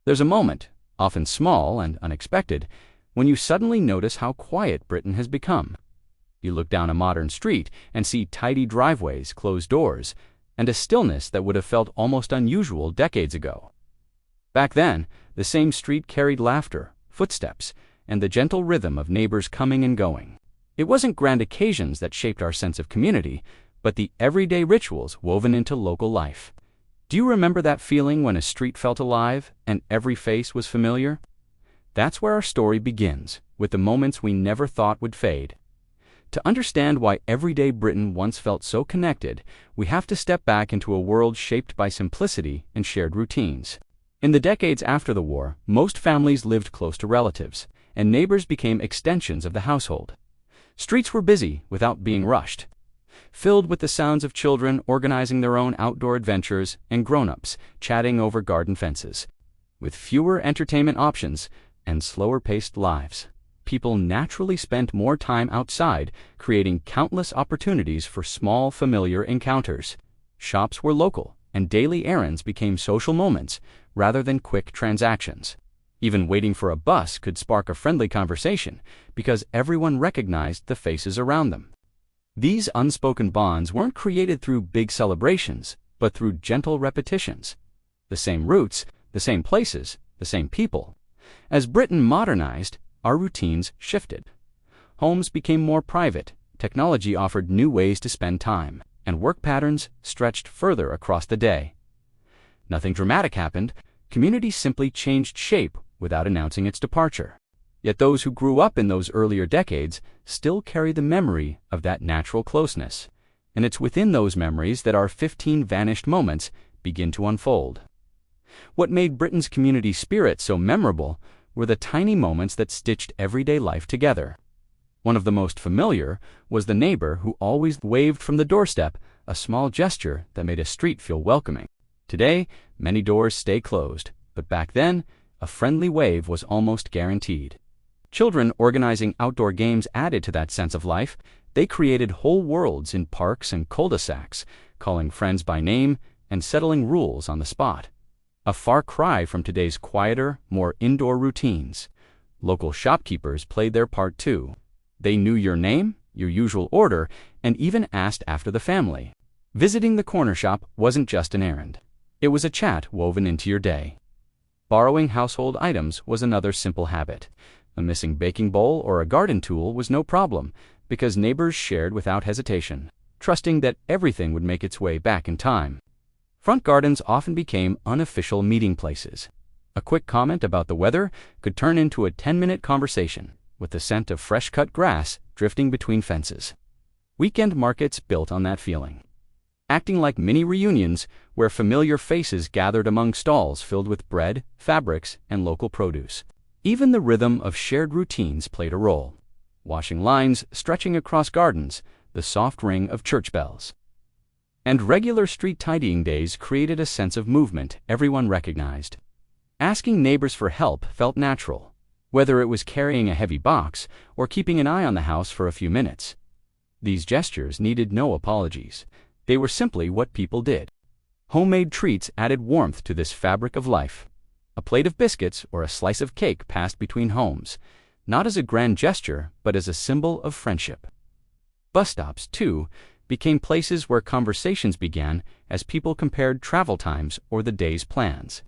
There's a moment, often small and unexpected, when you suddenly notice how quiet Britain has become. You look down a modern street and see tidy driveways, closed doors, and a stillness that would have felt almost unusual decades ago. Back then, the same street carried laughter, footsteps, and the gentle rhythm of neighbors coming and going. It wasn't grand occasions that shaped our sense of community, but the everyday rituals woven into local life. Do you remember that feeling when a street felt alive and every face was familiar? That's where our story begins, with the moments we never thought would fade. To understand why everyday Britain once felt so connected, we have to step back into a world shaped by simplicity and shared routines. In the decades after the war, most families lived close to relatives, and neighbors became extensions of the household. Streets were busy without being rushed, filled with the sounds of children organizing their own outdoor adventures and grown-ups chatting over garden fences. With fewer entertainment options and slower-paced lives, people naturally spent more time outside, creating countless opportunities for small, familiar encounters. Shops were local, and daily errands became social moments rather than quick transactions. Even waiting for a bus could spark a friendly conversation because everyone recognized the faces around them. These unspoken bonds weren't created through big celebrations, but through gentle repetitions. The same routes, the same places, the same people. As Britain modernized, our routines shifted. Homes became more private, technology offered new ways to spend time, and work patterns stretched further across the day. Nothing dramatic happened. Community simply changed shape without announcing its departure. Yet those who grew up in those earlier decades still carry the memory of that natural closeness. And it's within those memories that our 15 vanished moments begin to unfold. What made Britain's community spirit so memorable were the tiny moments that stitched everyday life together. One of the most familiar was the neighbor who always waved from the doorstep, a small gesture that made a street feel welcoming. Today, many doors stay closed, but back then, a friendly wave was almost guaranteed. Children organizing outdoor games added to that sense of life. They created whole worlds in parks and cul-de-sacs, calling friends by name and settling rules on the spot. A far cry from today's quieter, more indoor routines. Local shopkeepers played their part too. They knew your name, your usual order, and even asked after the family. Visiting the corner shop wasn't just an errand. It was a chat woven into your day. Borrowing household items was another simple habit. A missing baking bowl or a garden tool was no problem because neighbors shared without hesitation, trusting that everything would make its way back in time. Front gardens often became unofficial meeting places. A quick comment about the weather could turn into a 10-minute conversation, with the scent of fresh-cut grass drifting between fences. Weekend markets built on that feeling, acting like mini reunions where familiar faces gathered among stalls filled with bread, fabrics, and local produce. Even the rhythm of shared routines played a role. Washing lines stretching across gardens, the soft ring of church bells. And regular street tidying days created a sense of movement everyone recognized. Asking neighbors for help felt natural, whether it was carrying a heavy box or keeping an eye on the house for a few minutes. These gestures needed no apologies. They were simply what people did. Homemade treats added warmth to this fabric of life. A plate of biscuits or a slice of cake passed between homes, not as a grand gesture, but as a symbol of friendship. Bus stops, too, became places where conversations began as people compared travel times or the day's plans.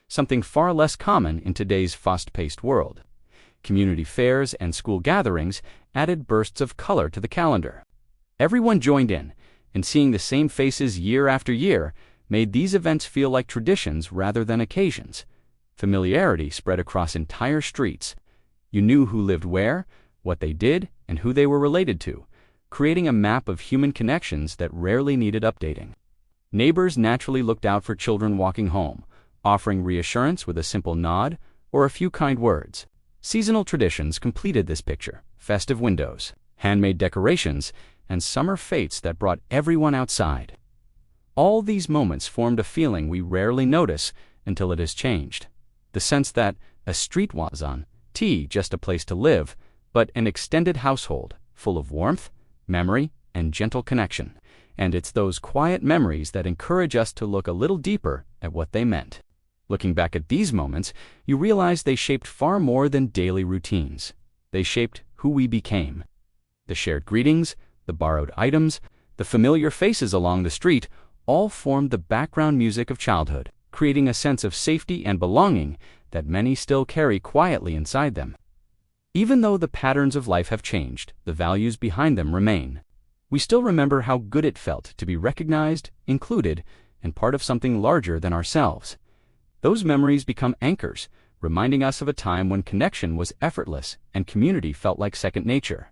Something far less common in today's fast-paced world. Community fairs and school gatherings added bursts of color to the calendar. Everyone joined in, and seeing the same faces year after year made these events feel like traditions rather than occasions. Familiarity spread across entire streets. You knew who lived where, what they did, and who they were related to, creating a map of human connections that rarely needed updating. Neighbors naturally looked out for children walking home, offering reassurance with a simple nod or a few kind words. Seasonal traditions completed this picture: festive windows, handmade decorations, and summer fetes that brought everyone outside. All these moments formed a feeling we rarely notice until it has changed. The sense that a street wasn't just a place to live, but an extended household full of warmth, memory, and gentle connection. And it's those quiet memories that encourage us to look a little deeper at what they meant. Looking back at these moments, you realize they shaped far more than daily routines. They shaped who we became. The shared greetings, the borrowed items, the familiar faces along the street all formed the background music of childhood, creating a sense of safety and belonging that many still carry quietly inside them. Even though the patterns of life have changed, the values behind them remain. We still remember how good it felt to be recognized, included, and part of something larger than ourselves. Those memories become anchors, reminding us of a time when connection was effortless and community felt like second nature.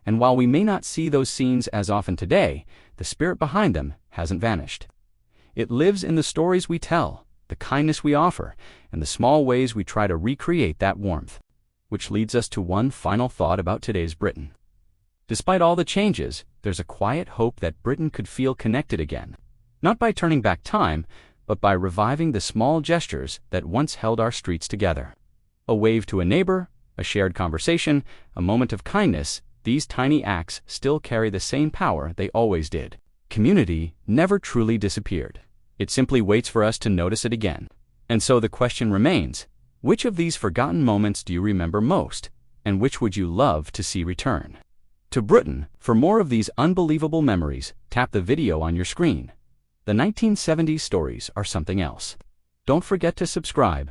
And while we may not see those scenes as often today, the spirit behind them hasn't vanished. It lives in the stories we tell, the kindness we offer, and the small ways we try to recreate that warmth. Which leads us to one final thought about today's Britain. Despite all the changes, there's a quiet hope that Britain could feel connected again. Not by turning back time, but by reviving the small gestures that once held our streets together. A wave to a neighbor, a shared conversation, a moment of kindness, these tiny acts still carry the same power they always did. Community never truly disappeared. It simply waits for us to notice it again. And so the question remains, which of these forgotten moments do you remember most, and which would you love to see return? To Britain, for more of these unbelievable memories, tap the video on your screen. The 1970s stories are something else. Don't forget to subscribe.